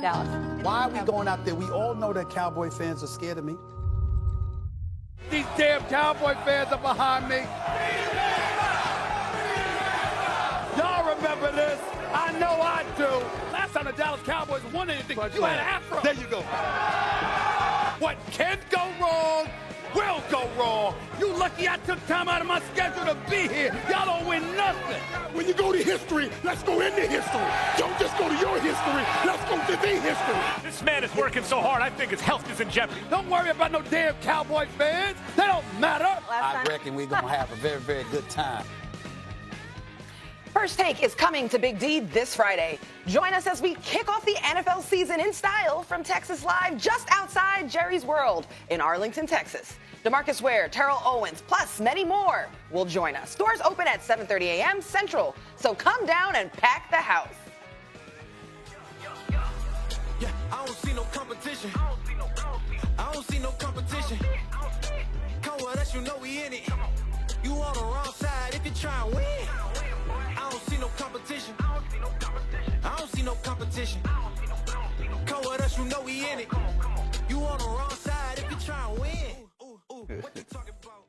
Dallas. Why are we going out there? We all know that Cowboy fans are scared of me. These damn Cowboy fans are behind me. Y'all remember this? I know I do. Last time the Dallas Cowboys won anything, you had an afro. There you go. What can go wrong will go wrong. You lucky I took time out of my schedule to be here. Y'all don't win nothing. When you go to history, let's go into history. Don't just go to your history. Let's go to the history. This man is working so hard, I think his health is in jeopardy. Don't worry about no damn Cowboy fans. They don't matter. I reckon we're going to have a very, very good time. First Take is coming to Big D this Friday. Join us as we kick off the NFL season in style from Texas Live, just outside Jerry's World in Arlington, Texas. DeMarcus Ware, Terrell Owens, plus many more will join us. Doors open at 7:30 a.m. Central, so come down and pack the house. Yeah, I don't see no competition. I don't see no competition. Come with us, you know we in it. You on the wrong side if you try and win. I don't see no competition. I don't see no competition. Come with us, you know we in it. You on the wrong side if you try and win. What you talking about?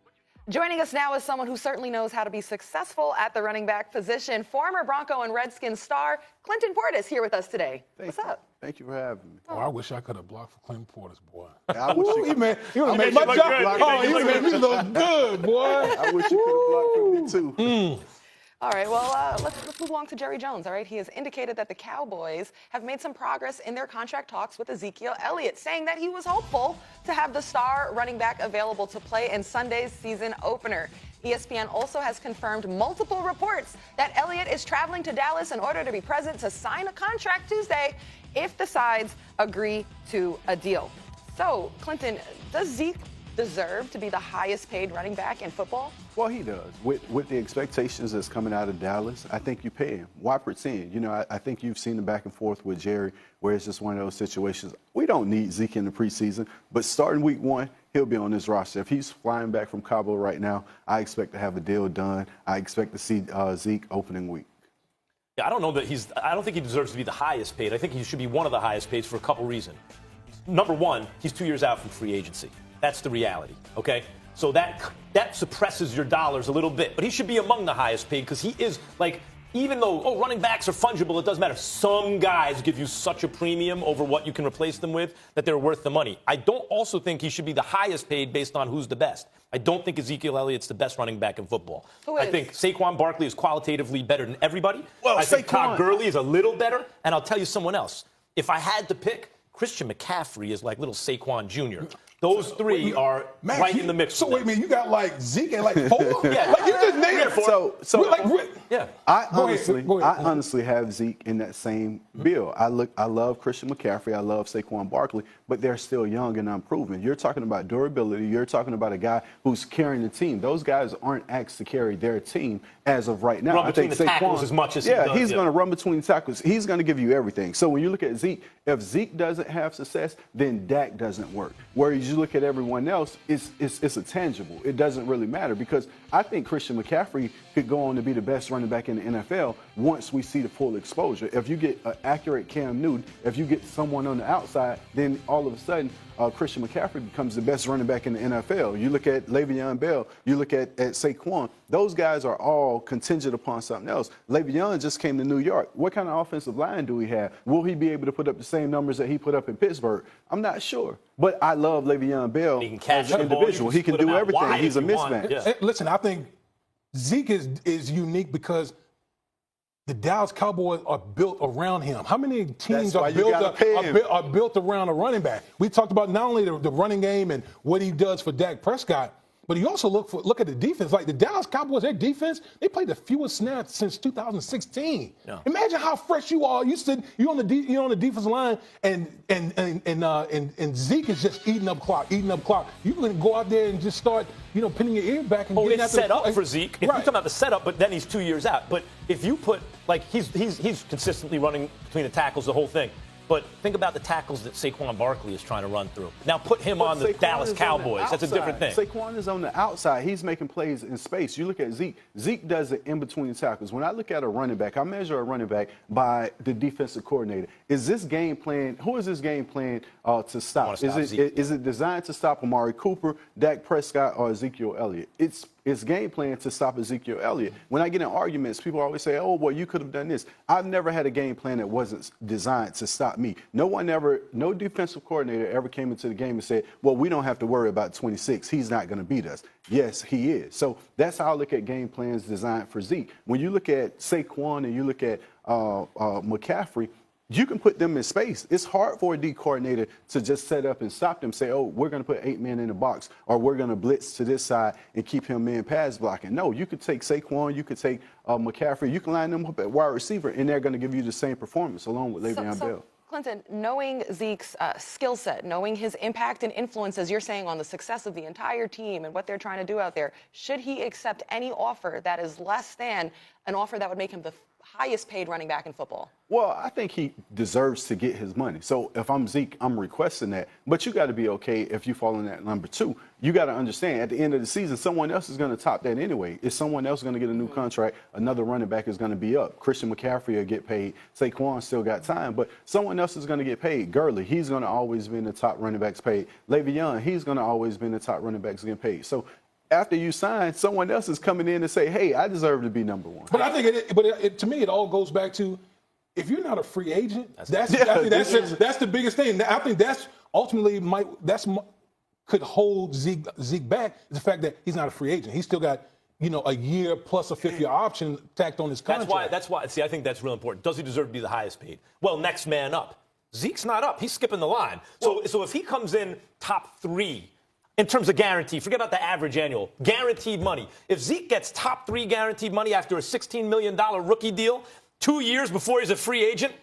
Joining us now is someone who certainly knows how to be successful at the running back position. Former Bronco and Redskins star Clinton Portis here with us today. What's up? Thank you for having me. Oh, I wish I could have blocked for Clinton Portis, boy. I wish you He would have made you my look job. good. Oh, he would have made me look good, boy. I wish you could have blocked for me, too. All right, well, let's move along to Jerry Jones, all right? He has indicated that the Cowboys have made some progress in their contract talks with Ezekiel Elliott, saying that he was hopeful to have the star running back available to play in Sunday's season opener. ESPN also has confirmed multiple reports that Elliott is traveling to Dallas in order to be present to sign a contract Tuesday if the sides agree to a deal. So, Clinton, does Zeke deserve to be the highest paid running back in football? Well, he does. With the expectations that's coming out of Dallas, I think you pay him. Why pretend? You know, I think you've seen the back and forth with Jerry where it's just one of those situations. We don't need Zeke in the preseason, but starting week one, he'll be on this roster. If he's flying back from Cabo right now, I expect to have a deal done. I expect to see Zeke opening week. Yeah, I don't think he deserves to be the highest paid. I think he should be one of the highest paid for a couple reasons. Number one, he's 2 years out from free agency. That's the reality, okay? So that suppresses your dollars a little bit. But he should be among the highest paid because he is, like, even though, running backs are fungible, it doesn't matter. Some guys give you such a premium over what you can replace them with that they're worth the money. I don't also think he should be the highest paid based on who's the best. I don't think Ezekiel Elliott's the best running back in football. Who is? I think Saquon Barkley is qualitatively better than everybody. Well, I think Todd Saquon- Gurley is a little better. And I'll tell you someone else. If I had to pick, Christian McCaffrey is like little Saquon Jr. Those three are Max, right in the mix. So wait a minute, you got like Zeke and like four? Yeah. Like you just named four. So Yeah. I Go ahead. honestly have Zeke in that same bill. I love Christian McCaffrey. I love Saquon Barkley, but they're still young and unproven. You're talking about durability. You're talking about a guy who's carrying the team. Those guys aren't asked to carry their team as of right now. Run I think between the tackles as much as he does, he's yeah. going to run between the tackles. He's going to give you everything. So when you look at Zeke, if Zeke doesn't have success, then Dak doesn't work. Whereas you look at everyone else, it's a tangible. It doesn't really matter because I think Christian McCaffrey could go on to be the best running back in the NFL once we see the full exposure. If you get an accurate Cam Newton, if you get someone on the outside, then all of a sudden Christian McCaffrey becomes the best running back in the NFL. You look at Le'Veon Bell, you look at Saquon. Those guys are all contingent upon something else. Le'Veon just came to New York. What kind of offensive line do we have? Will he be able to put up the same numbers that he put up in Pittsburgh? I'm not sure. But I love Le'Veon Bell He can catch as an the ball. individual. He can split him do out everything. wide He's a if you want. mismatch. Yeah. Hey, listen, I think Zeke is unique because the Dallas Cowboys are built around him. How many teams That's why you gotta pay him. are built around a running back? We talked about not only the running game and what he does for Dak Prescott, but you also look at the defense. Like the Dallas Cowboys, their defense, they played the fewest snaps since 2016. Yeah. Imagine how fresh you are. You're on the defensive line, and Zeke is just eating up clock. You can go out there and just start, pinning your ear back and getting it's after set up for Zeke. If you're Right. talking about the setup, but then he's 2 years out. But if you put, like, he's consistently running between the tackles, the whole thing. But think about the tackles that Saquon Barkley is trying to run through. Now put him on the Dallas Cowboys. That's a different thing. Saquon is on the outside. He's making plays in space. You look at Zeke. Zeke does it in between the tackles. When I look at a running back, I measure a running back by the defensive coordinator. Is this game plan? Who is this game plan to stop? Is it designed to stop Amari Cooper, Dak Prescott, or Ezekiel Elliott? It's game plan to stop Ezekiel Elliott. When I get in arguments, people always say, oh, well, you could have done this. I've never had a game plan that wasn't designed to stop me. No defensive coordinator ever came into the game and said, well, we don't have to worry about 26. He's not going to beat us. Yes, he is. So that's how I look at game plans designed for Zeke. When you look at Saquon and you look at McCaffrey, you can put them in space. It's hard for a D coordinator to just set up and stop them, say, oh, we're going to put 8 men in the box, or we're going to blitz to this side and keep him in pass blocking. No, you could take Saquon, you could take McCaffrey, you can line them up at wide receiver, and they're going to give you the same performance along with Le'Veon Bell. Clinton, knowing Zeke's skill set, knowing his impact and influence, as you're saying, on the success of the entire team and what they're trying to do out there, should he accept any offer that is less than an offer that would make him the highest paid running back in football? Well, I think he deserves to get his money. So if I'm Zeke, I'm requesting that. But you got to be okay if you fall in that number 2. You got to understand, at the end of the season, someone else is going to top that anyway. Is someone else going to get a new contract? Another running back is going to be up. Christian McCaffrey will get paid. Saquon still got time, but someone else is going to get paid. Gurley, he's going to always be in the top running backs paid. Le'Veon, he's going to always be in the top running backs getting paid. So after you sign, someone else is coming in and say, hey, I deserve to be number 1. But I think to me, it all goes back to, if you're not a free agent, that's the biggest thing. I think that's ultimately could hold Zeke back, is the fact that he's not a free agent. He's still got, a year plus a 5th-year option tacked on his contract. That's why. See, I think that's real important. Does he deserve to be the highest paid? Well, next man up. Zeke's not up. He's skipping the line. So if he comes in top 3 in terms of guarantee, forget about the average annual, guaranteed money. If Zeke gets top 3 guaranteed money after a $16 million rookie deal, 2 years before he's a free agent,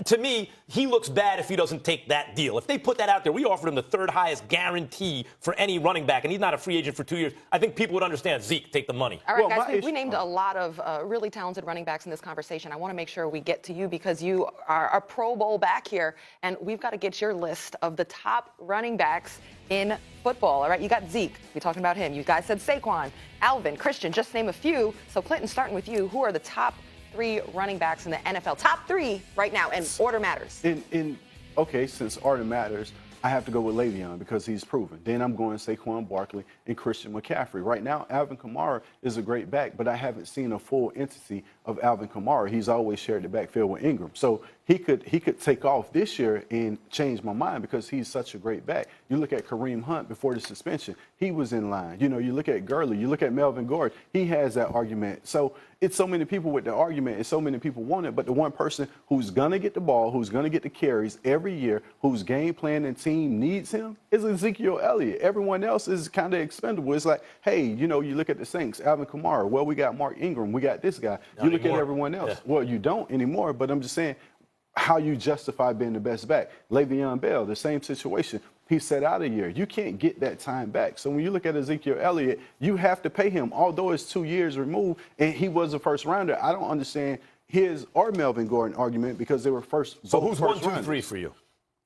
to me, he looks bad if he doesn't take that deal. If they put that out there, we offered him the 3rd highest guarantee for any running back, and he's not a free agent for 2 years. I think people would understand, Zeke, take the money. All right, guys, we named a lot of really talented running backs in this conversation. I want to make sure we get to you because you are a Pro Bowl back here, and we've got to get your list of the top running backs in football. All right, you got Zeke. We're talking about him. You guys said Saquon, Alvin, Christian, just name a few. So, Clinton, starting with you, who are the top 3 running backs in the NFL? Top 3 right now, and order matters. Okay, since order matters, I have to go with Le'Veon because he's proven. Then I'm going Saquon Barkley and Christian McCaffrey. Right now, Alvin Kamara is a great back, but I haven't seen a full entity of Alvin Kamara. He's always shared the backfield with Ingram. So he could take off this year and change my mind because he's such a great back. You look at Kareem Hunt before the suspension, he was in line. You look at Gurley, you look at Melvin Gordon, he has that argument. So it's so many people with the argument and so many people want it, but the one person who's going to get the ball, who's going to get the carries every year, whose game plan and team needs him is Ezekiel Elliott. Everyone else is kind of expendable. It's like, hey, you look at the Saints, Alvin Kamara. Well, we got Mark Ingram. We got this guy. You look at everyone else. Yeah. Well, you don't anymore, but I'm just saying how you justify being the best back. Le'Veon Bell, the same situation. He set out a year. You can't get that time back. So when you look at Ezekiel Elliott, you have to pay him. Although it's 2 years removed and he was a first rounder, I don't understand his or Melvin Gordon argument because they were first. So who's 1, 2, 3 for you?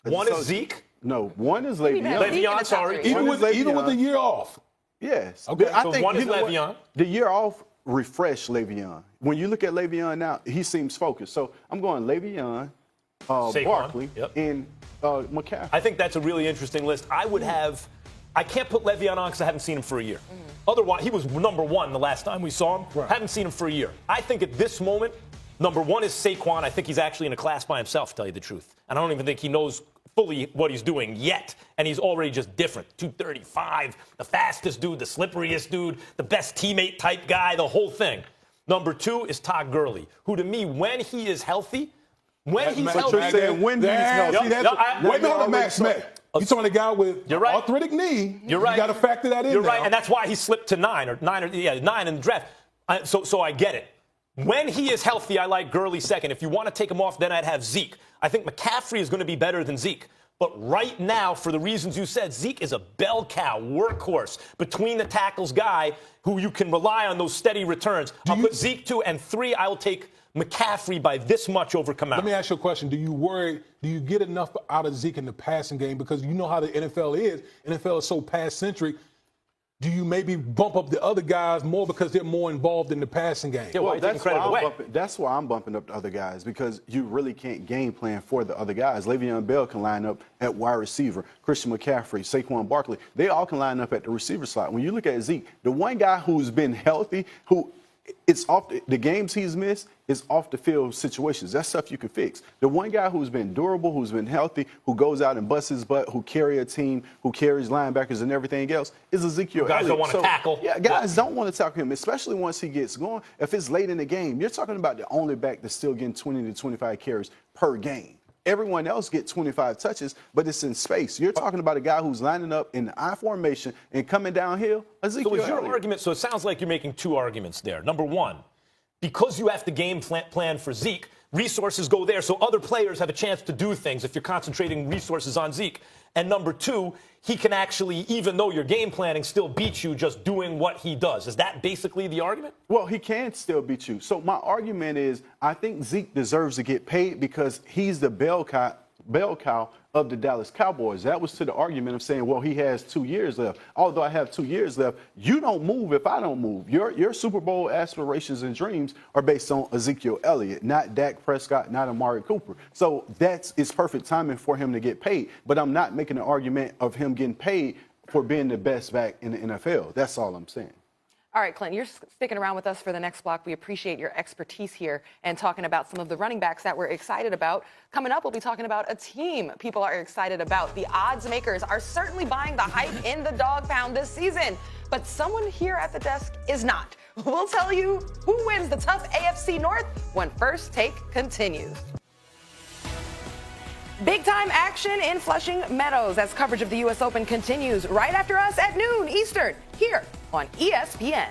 One is Zeke? No, one is Le'Veon. Le'Veon, sorry. Even with the year off. Yes. Okay, so one is Le'Veon. The year off refreshed Le'Veon. When you look at Le'Veon now, he seems focused. So I'm going Le'Veon, Barkley, and McCaffrey. I think that's a really interesting list. I can't put Le'Veon on because I haven't seen him for a year. Otherwise, he was number 1 the last time we saw him. Right. Haven't seen him for a year. I think at this moment, number 1 is Saquon. I think he's actually in a class by himself, to tell you the truth. And I don't even think he knows fully what he's doing yet, and he's already just different. 235, the fastest dude, the slipperiest dude, the best teammate type guy, the whole thing. Number 2 is Todd Gurley, who to me, when he is healthy, when he's healthy. Wait a minute, Max Smith. You're talking a guy with arthritic knee. You're right. You got to factor that in. You're right, and that's why he slipped to 9 in the draft. So I get it. When he is healthy, I like Gurley second. If you want to take him off, then I'd have Zeke. I think McCaffrey is going to be better than Zeke. But right now, for the reasons you said, Zeke is a bell cow, workhorse, between the tackles guy who you can rely on those steady returns. I'll put Zeke 2, and 3, I will take McCaffrey by this much over Kamara. Let me ask you a question. Do you get enough out of Zeke in the passing game? Because you know how the NFL is. NFL is so pass-centric. Do you maybe bump up the other guys more because they're more involved in the passing game? Yeah, well, that's why I'm bumping up the other guys, because you really can't game plan for the other guys. Le'Veon Bell can line up at wide receiver. Christian McCaffrey, Saquon Barkley, they all can line up at the receiver slot. When you look at Zeke, the one guy who's been healthy, who it's off the games he's missed is off the field situations. That's stuff you can fix. The one guy who's been durable, who's been healthy, who goes out and busts his butt, who carry a team, who carries linebackers and everything else is Ezekiel Guys Elliott. don't want to tackle. Yeah, guys don't want to tackle him, especially once he gets going. If it's late in the game, you're talking about the only back that's still getting 20 to 25 carries per game. Everyone else gets 25 touches, but it's in space. You're talking about a guy who's lining up in the I formation and coming downhill. Ezekiel So is your Elliott. argument, so it sounds like you're making two arguments there. Number one, because you have to game plan for Zeke, resources go there so other players have a chance to do things if you're concentrating resources on Zeke. And number two, he can actually, even though you're game planning, still beat you just doing what he does. Is that basically the argument? Well, he can still beat you. So my argument is I think Zeke deserves to get paid because he's the bell cow of the Dallas Cowboys. That was to the argument of saying, well, he has 2 years left. Although I have 2 years left, you don't move if I don't move. Your Super Bowl aspirations and dreams are based on Ezekiel Elliott, not Dak Prescott, not Amari Cooper. So it's perfect timing for him to get paid. But I'm not making an argument of him getting paid for being the best back in the NFL. That's all I'm saying. All right, Clint, you're sticking around with us for the next block. We appreciate your expertise here and talking about some of the running backs that we're excited about. Coming up, we'll be talking about a team people are excited about. The odds makers are certainly buying the hype in the dog pound this season, but someone here at the desk is not. We'll tell you who wins the tough AFC North when First Take continues. Big-time action in Flushing Meadows as coverage of the U.S. Open continues right after us at noon Eastern here on ESPN.